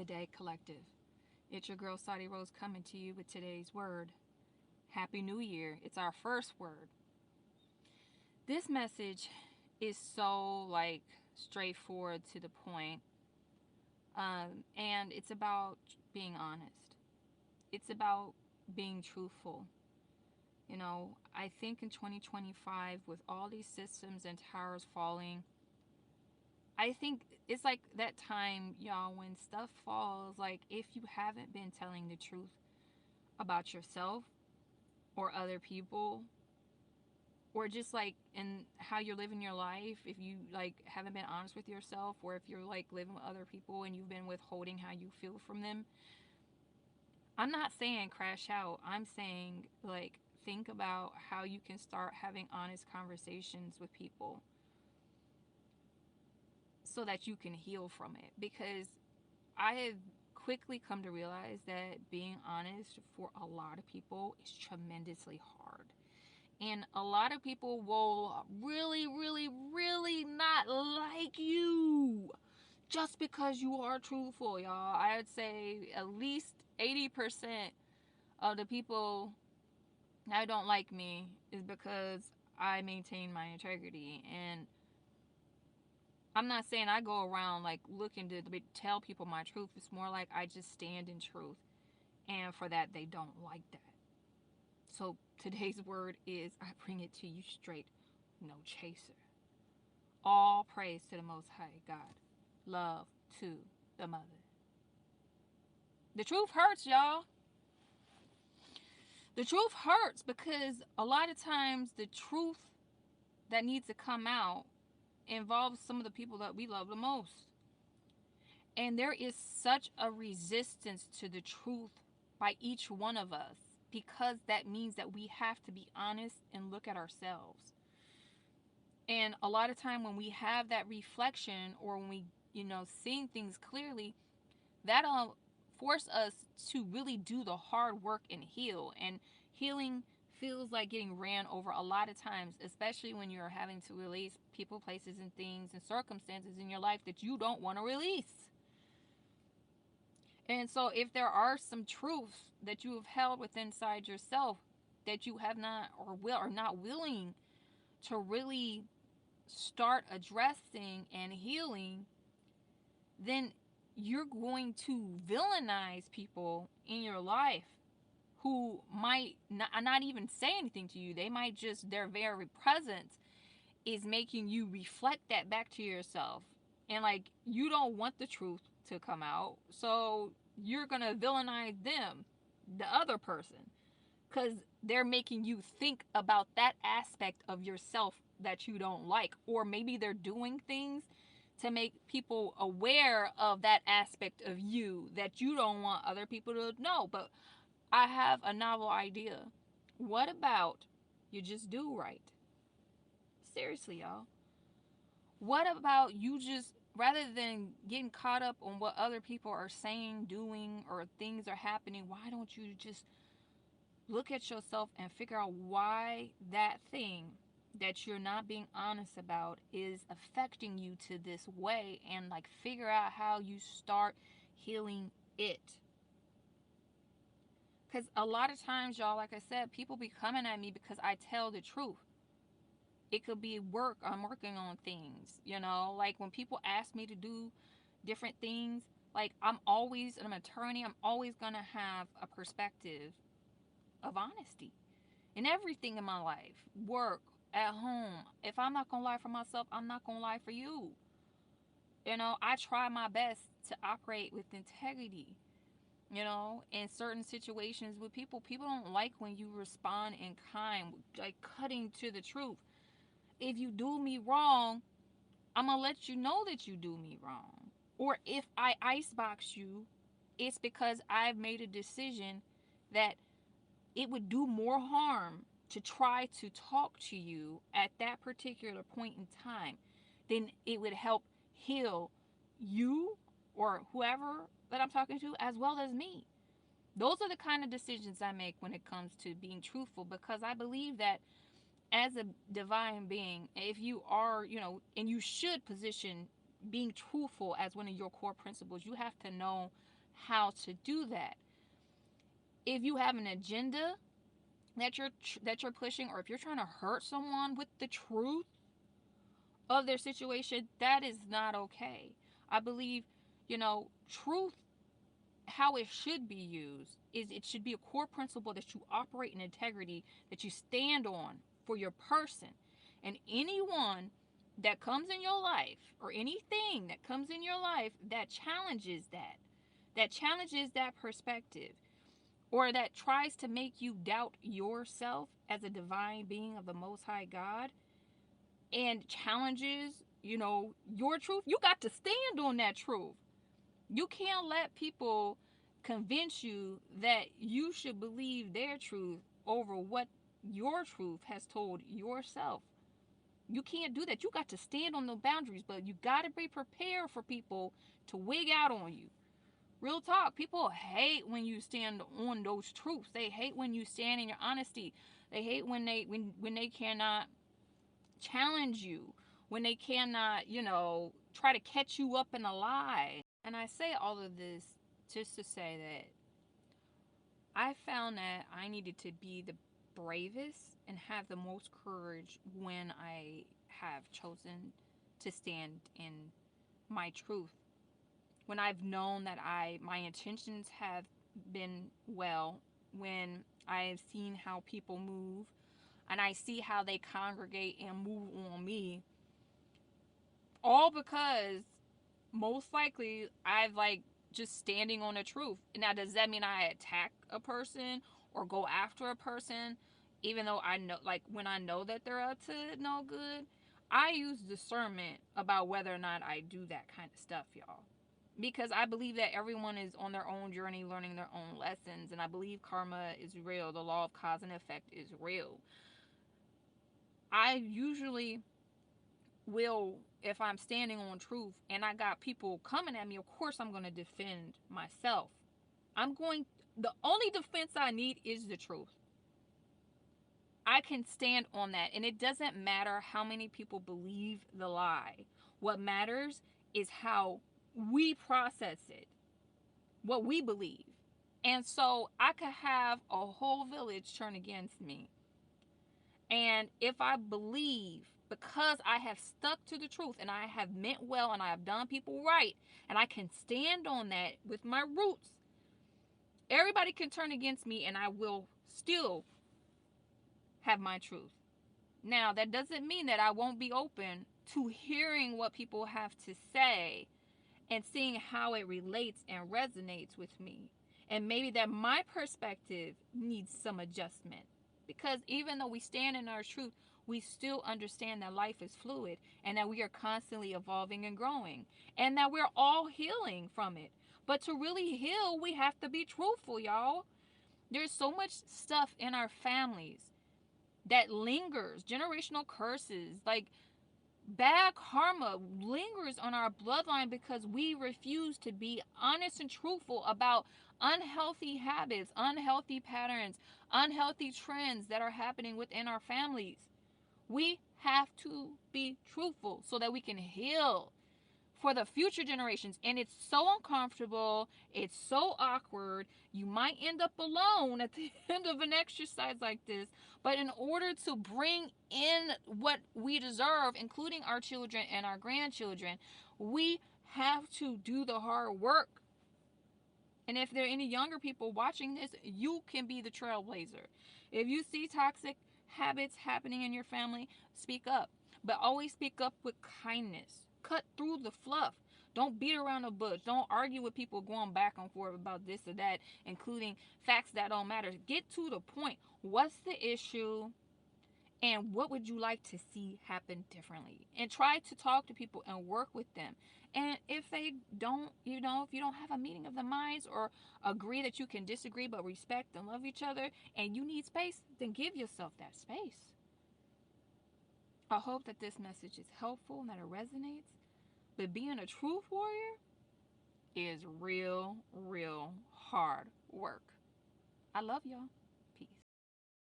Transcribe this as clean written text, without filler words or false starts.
Good day, collective. It's your girl, Saudi Rose, coming to you with today's word. Happy New Year. It's our first word. This message is so, straightforward to the point. And it's about being honest, it's about being truthful. I think in 2025, with all these systems and towers falling, I think it's like that time, y'all, when stuff falls, like if you haven't been telling the truth about yourself or other people, or just like in how you're living your life, if you like haven't been honest with yourself, or if you're like living with other people and you've been withholding how you feel from them, I'm not saying crash out. I'm saying, like, think about how you can start having honest conversations with people so that you can heal from it. Because I have quickly come to realize that being honest for a lot of people is tremendously hard. And a lot of people will really, really, really not like you just because you are truthful, y'all. I would say at least 80% of the people that don't like me is because I maintain my integrity. And I'm not saying I go around like looking to tell people my truth. It's more like I just stand in truth. And for that, they don't like that. So today's word is, I bring it to you straight. No chaser. All praise to the Most High God. Love to the mother. The truth hurts, y'all. The truth hurts because a lot of times the truth that needs to come out involves some of the people that we love the most. And there is such a resistance to the truth by each one of us, because that means that we have to be honest and look at ourselves. And a lot of time when we have that reflection, or when we, seeing things clearly, that'll force us to really do the hard work and heal. And healing feels like getting ran over a lot of times, especially when you're having to release people, places, and things and circumstances in your life that you don't want to release. And so if there are some truths that you have held within inside yourself that you have not, or will, or not willing to really start addressing and healing, then you're going to villainize people in your life who might not even say anything to you. They might just, their very presence is making you reflect that back to yourself. And like, you don't want the truth to come out, so you're gonna villainize them, the other person, because they're making you think about that aspect of yourself that you don't like. Or maybe they're doing things to make people aware of that aspect of you that you don't want other people to know. But I have a novel idea. What about you just do right? Seriously, y'all. What about you just, rather than getting caught up on what other people are saying, doing, or things are happening, why don't you just look at yourself and figure out why that thing that you're not being honest about is affecting you to this way, and like figure out how you start healing it. Because a lot of times, y'all, like I said, people be coming at me because I tell the truth. It could be work. I'm working on things, like when people ask me to do different things, like I'm an attorney. I'm always going to have a perspective of honesty in everything in my life, work, at home. If I'm not going to lie for myself, I'm not going to lie for you. I try my best to operate with integrity. In certain situations with people don't like when you respond in kind, like cutting to the truth. If you do me wrong, I'm gonna let you know that you do me wrong. Or if I icebox you, it's because I've made a decision that it would do more harm to try to talk to you at that particular point in time than it would help heal you or whoever that I'm talking to, as well as me. Those are the kind of decisions I make when it comes to being truthful, because I believe that as a divine being, if you are, and you should position being truthful as one of your core principles. You have to know how to do that. If you have an agenda that you're pushing, or if you're trying to hurt someone with the truth of their situation, that is not okay. I believe, truth, how it should be used is it should be a core principle that you operate in integrity, that you stand on for your person. And anyone that comes in your life, or anything that comes in your life that challenges that perspective, or that tries to make you doubt yourself as a divine being of the Most High God, and challenges, your truth, you got to stand on that truth. You can't let people convince you that you should believe their truth over what your truth has told yourself. You can't do that. You got to stand on the boundaries, but you got to be prepared for people to wig out on you. Real talk. People hate when you stand on those truths. They hate when you stand in your honesty. They hate when they cannot challenge you, when they cannot, try to catch you up in a lie. And I say all of this just to say that I found that I needed to be the bravest and have the most courage when I have chosen to stand in my truth. When I've known that my intentions have been well, when I've seen how people move and I see how they congregate and move on me, all because most likely I've just standing on the truth. Now, does that mean I attack a person or go after a person, even though I know, when I know that they're up to no good? I use discernment about whether or not I do that kind of stuff, y'all. Because I believe that everyone is on their own journey learning their own lessons, and I believe karma is real. The law of cause and effect is real. I usually will, if I'm standing on truth and I got people coming at me, of course I'm going to defend myself. The only defense I need is the truth. I can stand on that, and it doesn't matter how many people believe the lie. What matters is how we process it, what we believe. And so I could have a whole village turn against me. And if I believe, because I have stuck to the truth and I have meant well and I have done people right, and I can stand on that with my roots, everybody can turn against me and I will still have my truth. Now, that doesn't mean that I won't be open to hearing what people have to say and seeing how it relates and resonates with me. And maybe that my perspective needs some adjustment. Because even though we stand in our truth, we still understand that life is fluid and that we are constantly evolving and growing and that we're all healing from it. But to really heal, we have to be truthful, y'all. There's so much stuff in our families that lingers, generational curses, bad karma lingers on our bloodline because we refuse to be honest and truthful about unhealthy habits, unhealthy patterns, unhealthy trends that are happening within our families. We have to be truthful so that we can heal for the future generations. And it's so uncomfortable. It's so awkward. You might end up alone at the end of an exercise like this. But in order to bring in what we deserve, including our children and our grandchildren, we have to do the hard work. And if there are any younger people watching this, you can be the trailblazer. If you see toxic habits happening in your family, speak up. But always speak up with kindness. Cut through the fluff. Don't beat around the bush. Don't argue with people going back and forth about this or that, including facts that don't matter. Get to the point. What's the issue? And what would you like to see happen differently? And try to talk to people and work with them. And if they don't, if you don't have a meeting of the minds or agree that you can disagree but respect and love each other and you need space, then give yourself that space. I hope that this message is helpful and that it resonates. But being a truth warrior is real, real hard work. I love y'all.